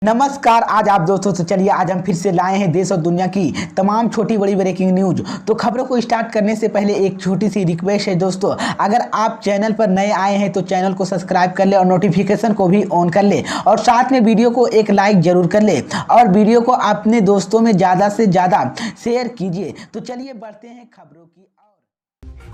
नमस्कार। आज आप दोस्तों तो चलिए आज हम फिर से लाए हैं देश और दुनिया की तमाम छोटी बड़ी ब्रेकिंग न्यूज। तो खबरों को स्टार्ट करने से पहले एक छोटी सी रिक्वेस्ट है दोस्तों, अगर आप चैनल पर नए आए हैं तो चैनल को सब्सक्राइब कर ले और नोटिफिकेशन को भी ऑन कर ले और साथ में वीडियो को एक लाइक जरूर कर ले और वीडियो को अपने दोस्तों में ज़्यादा से ज़्यादा शेयर कीजिए। तो चलिए बढ़ते हैं खबरों की।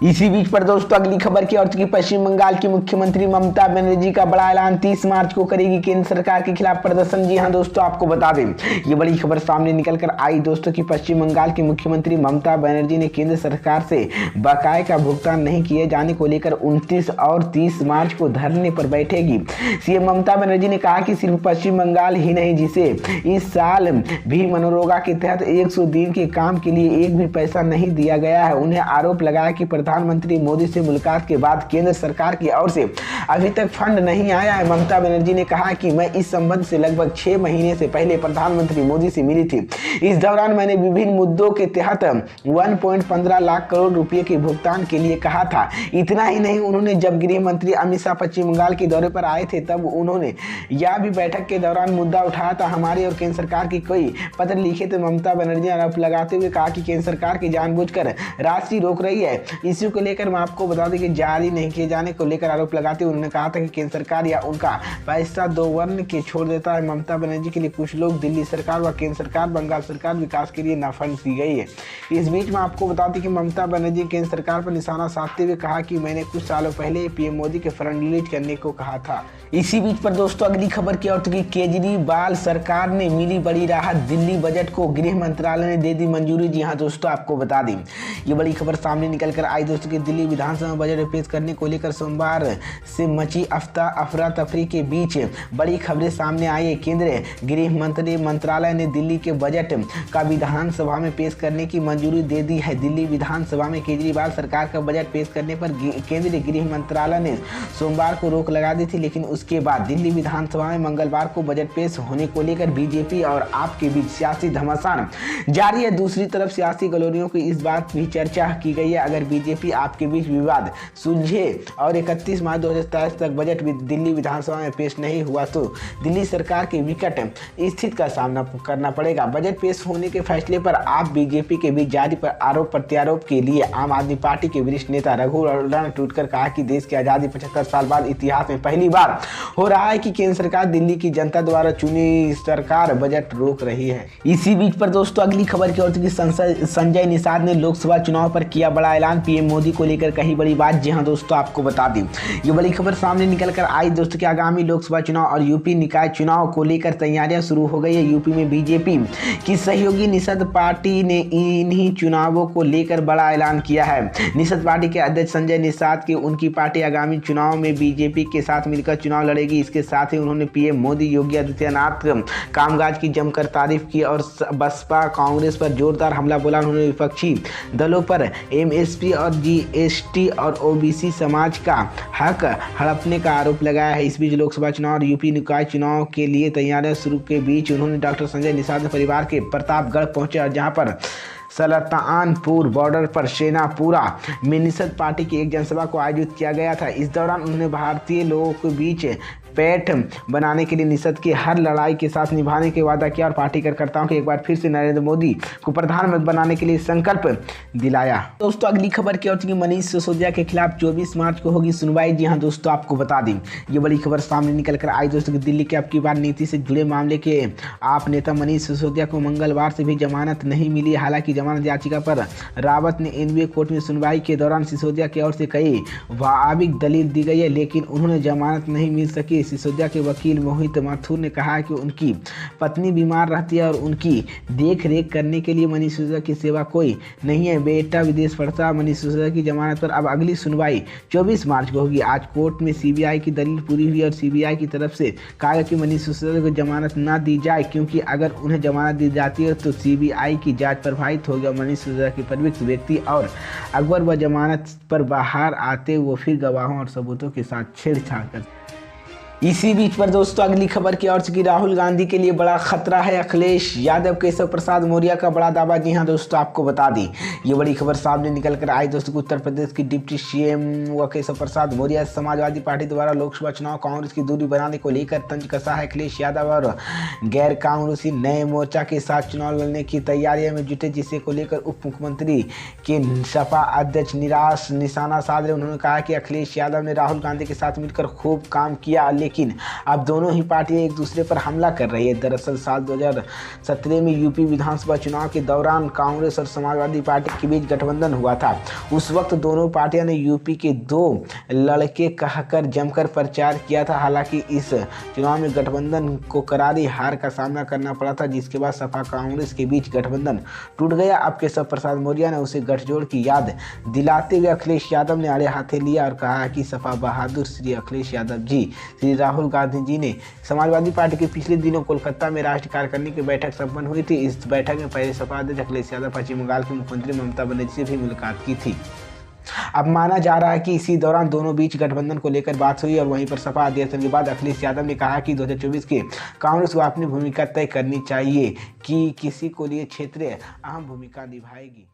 इसी बीच पर दोस्तों अगली खबर की ओर की पश्चिम बंगाल की मुख्यमंत्री ममता बनर्जी का बड़ा ऐलान, 30 मार्च को करेगी केंद्र सरकार के खिलाफ प्रदर्शन। जी हां दोस्तों, आपको बता दें ये बड़ी खबर सामने निकल कर आई दोस्तों कि पश्चिम बंगाल की मुख्यमंत्री ममता बनर्जी ने केंद्र सरकार से बकाये का भुगतान नहीं किए जाने को लेकर 29 और 30 मार्च को धरने पर बैठेगी। सीएम ममता बनर्जी ने कहा कि सिर्फ पश्चिम बंगाल ही नहीं, जिसे इस साल भी मनरेगा के तहत 100 दिन के काम के लिए एक भी पैसा नहीं दिया गया है। उन्हें आरोप लगाया कि प्रधानमंत्री मोदी से मुलाकात के बाद केंद्र सरकार की ओर से अभी तक फंड नहीं आया है। ममता बनर्जी ने कहा कि मैं इस संबंध से लगभग 6 महीने से पहले प्रधानमंत्री मोदी से मिली थी। इस दौरान मैंने विभिन्न मुद्दों के तहत 1.15 लाख करोड़ रुपए के भुगतान के लिए कहा था। इतना ही नहीं, उन्होंने जब गृह मंत्री अमित शाह पश्चिम बंगाल के दौरे पर आए थे तब उन्होंने यह भी बैठक के दौरान मुद्दा उठाया था, हमारी और केंद्र सरकार की कोई पत्र लिखे थे। ममता बनर्जी ने आरोप लगाते हुए कहा कि केंद्र सरकार की जानबूझकर राशि रोक रही है। इश्यू को लेकर मैं आपको बता दें कि जारी नहीं किए जाने को लेकर आरोप लगाते हुए उन्होंने कहा था कि केंद्र सरकार या उनका पैसा दो वर्ण के छोड़ देता है। ममता बनर्जी के लिए कुछ लोग दिल्ली सरकार व केंद्र सरकार, बंगाल सरकार विकास के लिए ना फंड दी गई है। इस बीच में आपको बता दें कि ममता बनर्जी केंद्र सरकार पर निशाना साधते हुए कहा कि मैंने कुछ सालों पहले पीएम मोदी के फंड रिलीज करने को कहा था। इसी बीच पर दोस्तों अगली खबर की ओर की केजरीवाल सरकार ने मिली बड़ी राहत, दिल्ली बजट को गृह मंत्रालय ने दे दी मंजूरी। जी हां दोस्तों, आपको बता दें ये बड़ी खबर सामने निकल कर आई दोस्तों कि दिल्ली विधानसभा बजट पेश करने को लेकर सोमवार से मची अफरा तफरी के बीच बड़ी खबरें सामने आई है। केंद्रीय गृह मंत्रालय ने दिल्ली के बजट का विधानसभा में पेश करने की मंजूरी दे दी है। दिल्ली विधानसभा में केजरीवाल सरकार का बजट पेश करने पर केंद्रीय गृह मंत्रालय ने सोमवार को रोक लगा दी थी, लेकिन उसके बाद दिल्ली विधानसभा में मंगलवार को बजट पेश होने को लेकर बीजेपी और आप के बीच सियासी घमासान जारी है। दूसरी तरफ सियासी गलोरियों की इस बात भी चर्चा की गई है, अगर बीजेपी आपके बीच विवाद सुलझे और 31 मार्च 2027 तक बजट दिल्ली विधानसभा में पेश नहीं हुआ तो दिल्ली सरकार के विकट स्थिति का सामना करना पड़ेगा। बजट पेश होने के फैसले पर आप बीजेपी के बीच जारी पर आरोप प्रत्यारोप के लिए आम आदमी पार्टी के वरिष्ठ नेता रघु अरोड़ा ने ट्वीट कर कहा कि देश की आजादी 75 साल बाद इतिहास में पहली बार हो रहा है कि केंद्र सरकार दिल्ली की जनता द्वारा चुनी सरकार बजट रोक रही है। इसी बीच पर दोस्तों अगली खबर की ओर की संजय निषाद ने लोकसभा चुनाव पर किया बड़ा ऐलान, पीएम मोदी को लेकर कही बड़ी बात। जी हां दोस्तों, आपको बता दें ये बड़ी खबर सामने निकल कर आई दोस्तों कि आगामी लोकसभा चुनाव और यूपी निकाय चुनाव को लेकर तैयारियां शुरू हो गई है। यूपी में बीजेपी की सहयोगी निषद पार्टी ने इन्हीं चुनावों को लेकर बड़ा ऐलान किया है। निषद पार्टी के अध्यक्ष संजय निषाद की उनकी पार्टी आगामी चुनाव में बीजेपी के साथ मिलकर चुनाव लड़ेगी। इसके साथ ही उन्होंने पीएम मोदी, योगी आदित्यनाथ कामकाज की जमकर तारीफ की और बसपा कांग्रेस पर जोरदार हमला बोला। उन्होंने विपक्षी दलों पर एमएसपी और जीएसटी और ओबीसी समाज का हक हड़पने का आरोप लगाया है। इस बीच लोकसभा चुनाव और यूपी निकाय चुनाव के लिए तैयारियां शुरू के बीच उन्होंने डॉक्टर संजय निषाद परिवार के प्रतापगढ़ पहुंचे और जहां पर सुल्तानपुर बॉर्डर पर सेनापुरा में निषद पार्टी की एक जनसभा को आयोजित किया गया था। इस दौरान उन्होंने भारतीय लोगों के बीच पैठ बनाने के लिए निषद की हर लड़ाई के साथ निभाने के वादा किया और पार्टी कार्यकर्ताओं को एक बार फिर से नरेंद्र मोदी को प्रधानमंत्री बनाने के लिए संकल्प दिलाया। दोस्तों अगली खबर की ओर की मनीष सिसोदिया के खिलाफ 24 मार्च को होगी सुनवाई। जी हां दोस्तों, आपको बता दें ये बड़ी खबर सामने निकल कर आई दोस्तों कि दिल्ली के अब की बार नीति से जुड़े मामले के आप नेता मनीष सिसोदिया को मंगलवार से भी जमानत नहीं मिली। हालांकि जमानत याचिका पर रावत ने एनवीए कोर्ट में सुनवाई के दौरान सिसोदिया की ओर से कई वास्तविक दलील दी गई है, लेकिन उन्होंने जमानत नहीं मिल सकी। सिसोदिया के वकील मोहित माथुर ने कहा कि उनकी पत्नी बीमार रहती है और उनकी देख रेख करने के लिए मनीष सिसोदिया की सेवा कोई नहीं है। बेटा विदेश पड़ता। मनीष सिसोदिया की जमानत पर अब अगली सुनवाई 24 मार्च को होगी। आज कोर्ट में सीबीआई की दलील पूरी हुई और सीबीआई की तरफ से कहा गया कि मनीष सिसोदिया को जमानत न दी जाए, क्योंकि अगर उन्हें जमानत दी जाती है तो सीबीआई की जांच प्रभावित होगी। मनीष सिसोदिया की प्रवृत्त व्यक्ति और अकबर व जमानत पर बाहर आते वो फिर गवाहों और सबूतों के साथ छेड़छाड़ कर इसी बीच पर दोस्तों अगली खबर की ओर कि राहुल गांधी के लिए बड़ा खतरा है अखिलेश यादव, केशव प्रसाद मौर्य का बड़ा दावा। जी हां दोस्तों, आपको बता दी ये बड़ी खबर सामने निकल कर आई दोस्तों। उत्तर प्रदेश की डिप्टी सीएम व केशव प्रसाद मौर्य समाजवादी पार्टी द्वारा लोकसभा चुनाव कांग्रेस की दूरी बनाने को लेकर तंज कसा है। अखिलेश यादव और गैर कांग्रेसी नए मोर्चा के साथ चुनाव लड़ने की तैयारियों में जुटे, जिसे को लेकर उप मुख्यमंत्री के सपा अध्यक्ष निशाना साध रहे। उन्होंने कहा कि अखिलेश यादव ने राहुल गांधी के साथ मिलकर खूब काम किया, लेकिन अब दोनों ही पार्टियां एक दूसरे पर हमला कर रही है। दरअसल साल 2017 में यूपी विधानसभा चुनाव के दौरान कांग्रेस और समाजवादी पार्टी के बीच गठबंधन हुआ था। उस वक्त दोनों पार्टियां ने यूपी के 2 लड़के कहकर जमकर प्रचार किया था। हालांकि इस चुनाव में गठबंधन को करारी हार का सामना करना पड़ा था, जिसके बाद सपा कांग्रेस के बीच गठबंधन टूट गया। अब केशव प्रसाद मौर्य ने उसे गठजोड़ की याद दिलाते हुए अखिलेश यादव ने आड़े हाथे लिया और कहा कि सपा बहादुर श्री अखिलेश यादव जी, श्री राहुल गांधी जी ने समाजवादी पार्टी के पिछले दिनों कोलकाता में राष्ट्रीय कार्यकारिणी की बैठक संपन्न हुई थी। इस बैठक में पहले सपा अध्यक्ष अखिलेश यादव पश्चिम बंगाल की मुख्यमंत्री ममता बनर्जी से भी मुलाकात की थी। अब माना जा रहा है कि इसी दौरान दोनों बीच गठबंधन को लेकर बात हुई और वहीं पर सपा अध्यक्ष के बाद अखिलेश यादव ने कहा कि 2024 के कांग्रेस को अपनी भूमिका तय करनी चाहिए कि किसी को लिए क्षेत्रीय अहम भूमिका निभाएगी।